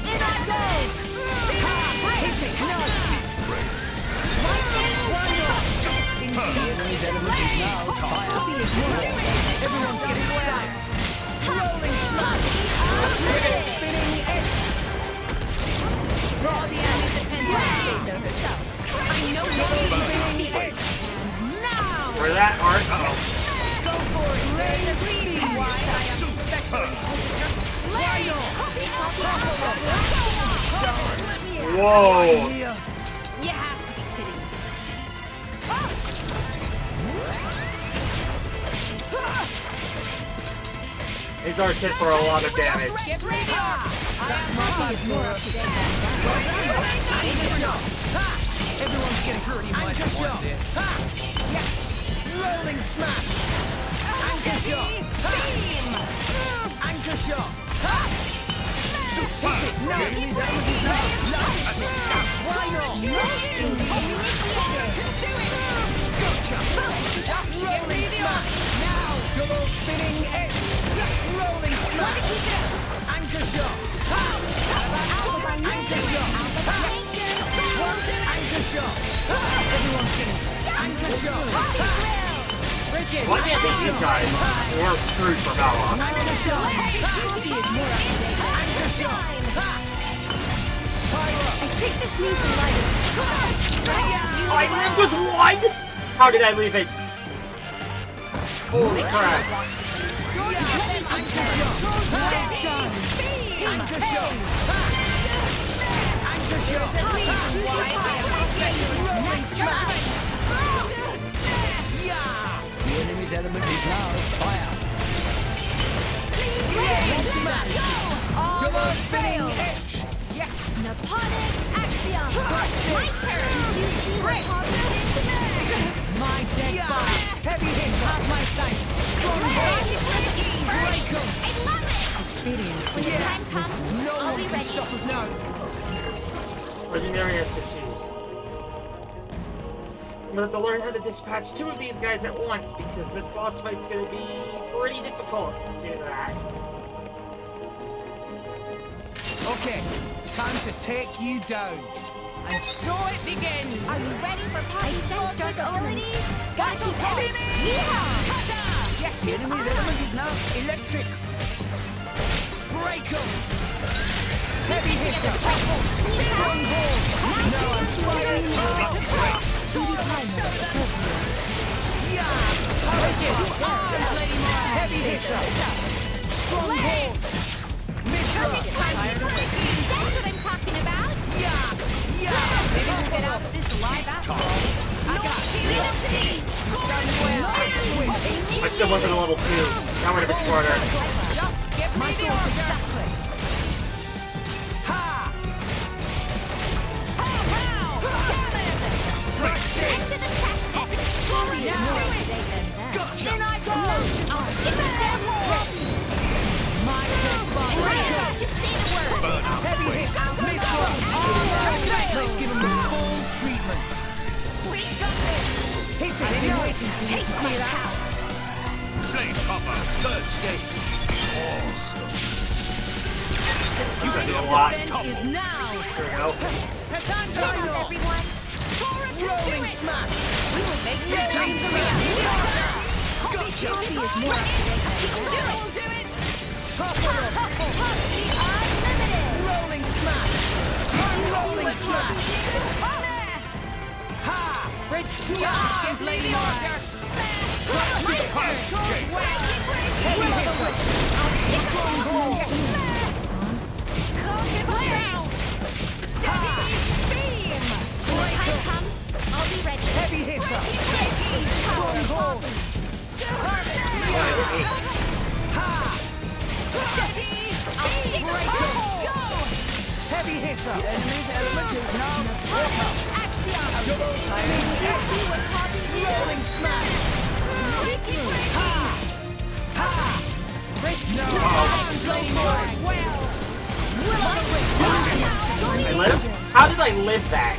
In I go! Hit it, no. The enemy's element is now fire. Everyone's getting sacked. Rolling smash. Spinning edge. For all the enemies that can say so herself. I know Spinning edge. now! Where that art? Uh-oh. Go for it! There's a reason why I am special. Whoa! You have to be kidding me. These arts hit for a lot of damage. Get ready! Everyone's getting hurt. Anchor shot. Rolling smash. Anchor shot. Beam. Anchor shot. Hit it. No. Jamie's element is now. Why not? Gotcha. Rolling smash. Now. Double spinning edge. Rolling smash. Anchor shot. Anchor shot. Anchor shot. Everyone's Why can't they shoot guys? We're screwed for Valos. I think this needs a light. I lived with one? How did I leave it? Holy crap. The enemy's element is now fire. Double spinning Yes! Napoleon Axiom! My turn! You see what Poppy did to me? My dead body! Heavy hits! Have my thanks! Strong hold! Break 'em! I love it! Experience! When the time comes, No I'll one be can ready. stop us now! Legendary SOCs. I'm gonna have to learn how to dispatch 2 of these guys at once because this boss fight's gonna be pretty difficult due to that. Okay, time to take you down. And so it begins! Are you ready for Poppy's sense dark abilities? omens. Got to spinning! Yeehaw! Yes! The enemy's element is now electric. Break 'em! Heavy hitter! Strong hold! Now I'm firing! Heavy hitter! Strong hold! Perfect timing! That's what I'm talking about! Maybe we'll get out of this live after all. I got I still went for the level 2. That would have been smarter. Just give me the order! Ha! Back to the tactics! Gotcha! In I go! I'll stick a step more! My dead body! Just say the word! Heavy hit! Mid-throw! Let's give him the full treatment! We got this! Hit it! I've been waiting for you to see that! Blade Hopper, third stage. You can do a lot. Is now! There we go. Shut up, everyone! Rolling smash! We will make your dreams a Gotcha! Poppy is more up to date. We'll do it! Topple up! Unlimited! Rolling smash! Rolling smash! Ha! Bridge is Lady Order! Heavy hitter! Strong hold! Steady beam! When the time comes, I'll be ready. Heavy hitter! Strong hold! Ha! Steady beam! Let's go! Heavy hitter! The enemy's element is now water. Axiom! Double spinning You see what Poppy did? rolling smash! Ha! Ha! Bridge no! Lady Order! I lived? How did I live that?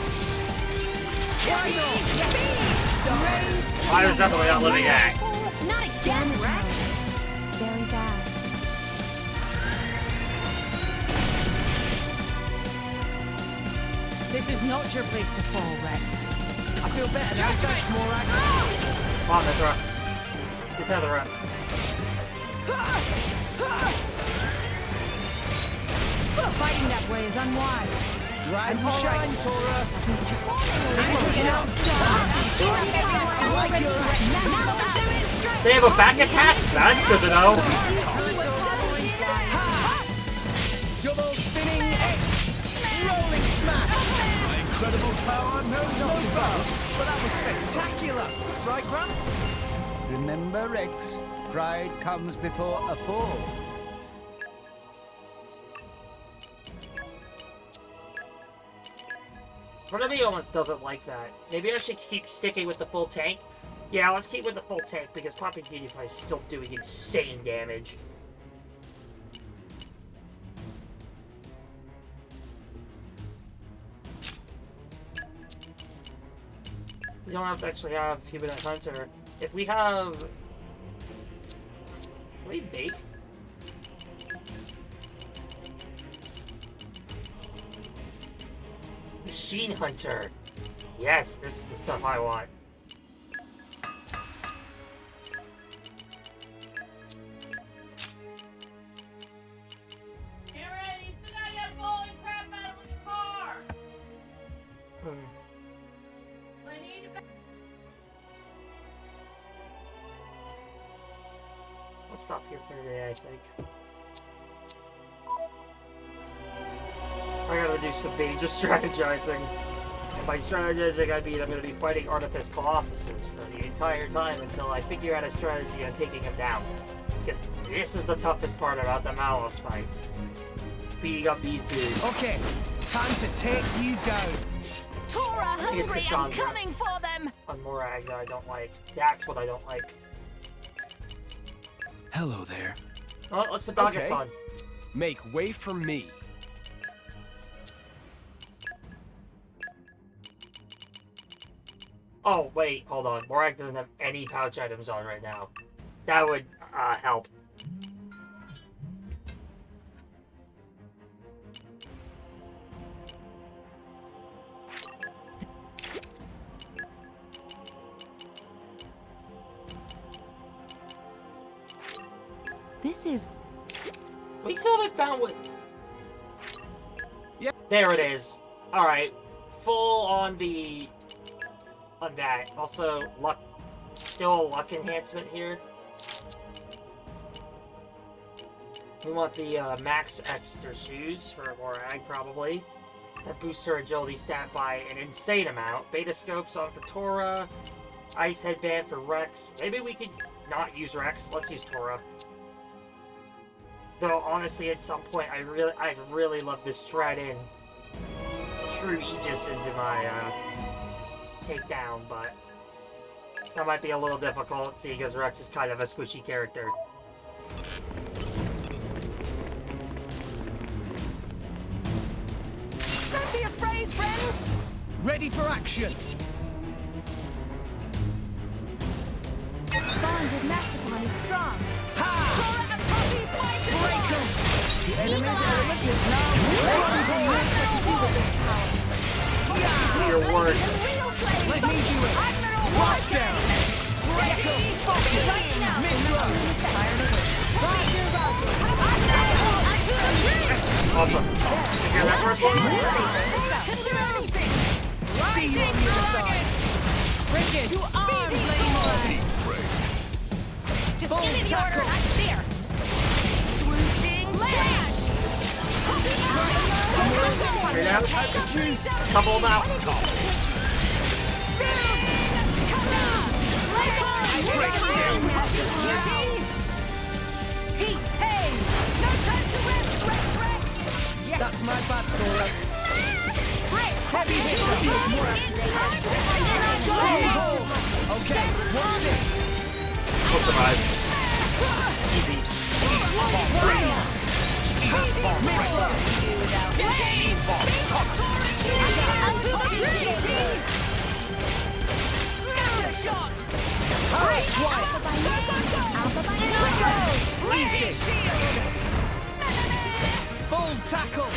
I was definitely not living that. Not again, Rex! Very bad. This is not your place to fall, Rex. I feel better now, just more active. Come on, Mithra. Get tether up. Fighting that way is unwise. Rise and shine, Tora. They have a back attack? That's good to know. Double spinning X. Rolling smash. My incredible power knows no bounds, but that was spectacular. Right, Gramps? Remember, Rex, pride comes before a fall. Part of me almost doesn't like that. Maybe I should keep sticking with the full tank. Yeah, let's keep with the full tank because Poppy PewDiePie is still doing insane damage. We don't have to actually have Human Hunter. If we have... Can we bake? Machine Hunter. Yes, this is the stuff I want. stop here for today, I think. I gotta do some major strategizing. And by strategizing, I mean I'm gonna be fighting Artifice Colossuses for the entire time until I figure out a strategy on taking him down. Because this is the toughest part about the Malice fight. Beating up these dudes. Okay, time to take you down. Tora, hungry, I'm Cassandra coming for them! on Morag that I don't like. That's what I don't like. Hello there. Oh, let's put Dagas on. Make way for me. Oh, wait, hold on. Morag doesn't have any pouch items on right now. That would help. This is... We still haven't found what... Yeah. There it is. Alright. Full on the... on that. Also, luck... Still a luck enhancement here. We want the max extra shoes for Morag, probably. That boosts her agility stat by an insane amount. Beta scopes on for Tora. Ice headband for Rex. Maybe we could not use Rex. Let's use Tora. Though honestly, at some point, I'd really love to shred in True Aegis into my takedown, but that might be a little difficult, seeing because Rex is kind of a squishy character. Don't be afraid, friends! Ready for action. Bond with Mastodon is strong. Tora and Poppy fight to Break 'em. The enemy's element is now Do your worst. Let me do it. Rush down. Break 'em. right now! Mid-throw. Awesome. You hear that first one? Can do anything! See you on the other side. Bridget, you speedy sword! Just give me the order and I'm there! Swooshing slash! Straight out. Couple them out. Hey! No time to rest, Rex! Yes! That's my bad, Tora. Heavy hitter! Okay, watch this. We'll survive. Easy. Scatter shot! Eat it. Full tackle.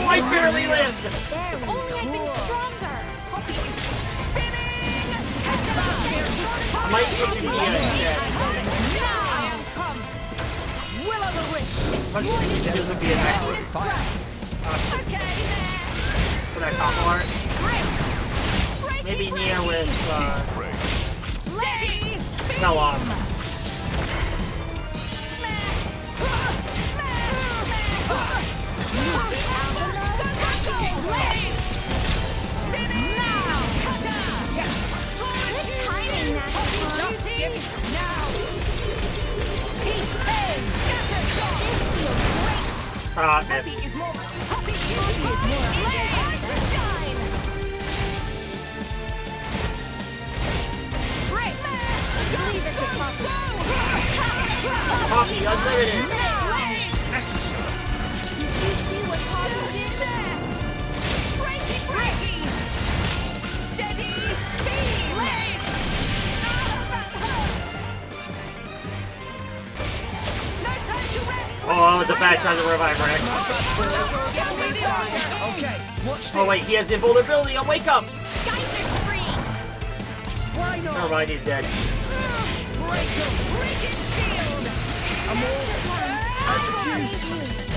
I barely lived! Only I've been stronger! Poppy is spinning! I might switch to Nia instead. Now! Come! Will o' the wisp! This would be an excellent Okay, for that top art. Maybe Nia with steady! Telos. Spinning now! Cutter! Yeah! Timing now! Scatter shot! Miss. Is more. Poppy is more. Time to shine! Break! Leave it to Poppy. Poppy, unlimited. Did you see what Poppy did there? Breaky, breaky! Steady! Be late! That hurt! No time to rest! Oh, that was a bad time to revive Rex. Okay, watch this. Oh wait, he has invulnerability on Wake Up! Geyser screen! Why not? Never mind, he's dead. Break him! Rigid shield! I'm all out of juice.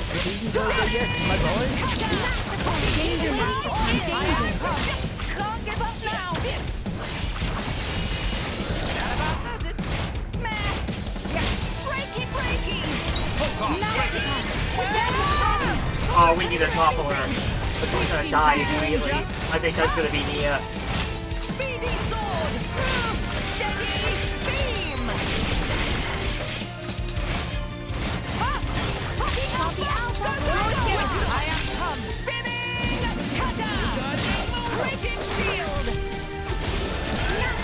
The beating's over yet, my boy. Danger, Master! Danger! Can't give up now! But she's gonna die immediately. I think that's gonna be Nia. Speedy sword! Steady beam! Poppy Alpha! I am come! Spinning cutter! Rigid shield!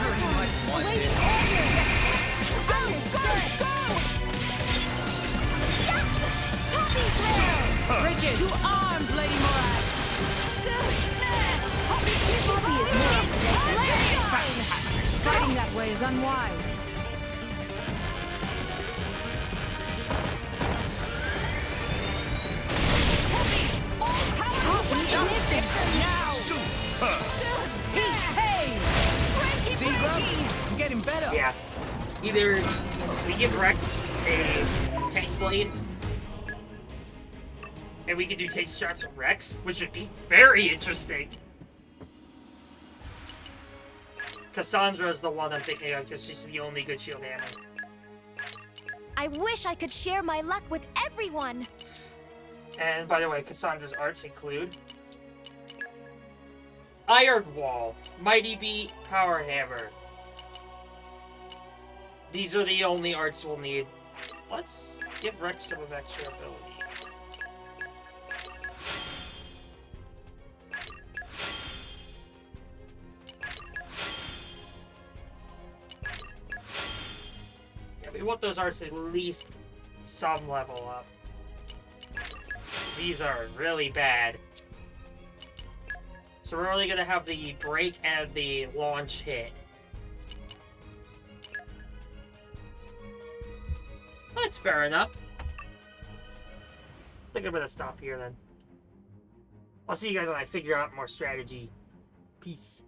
Pretty much one minute. Go! Poppy flare! Rigid! To arms, Lady Morag! Poppy is more Fighting that way is unwise. all power to weapon system now! Hey! See, Grumps? I'm getting better. Yeah. Either we give Rex a tank blade, and we can do tank straps with Rex, which would be very interesting. Cassandra is the one I'm thinking of because she's the only good shield hammer. I wish I could share my luck with everyone. And by the way, Cassandra's arts include Iron Wall, Mighty Beat, Power Hammer. These are the only arts we'll need. Let's give Rex some of extra ability. Yeah, we want those arts at least some level up. These are really bad. So we're only gonna have the break and the launch hit. That's fair enough. I think I'm gonna stop here then. I'll see you guys when I figure out more strategy. Peace.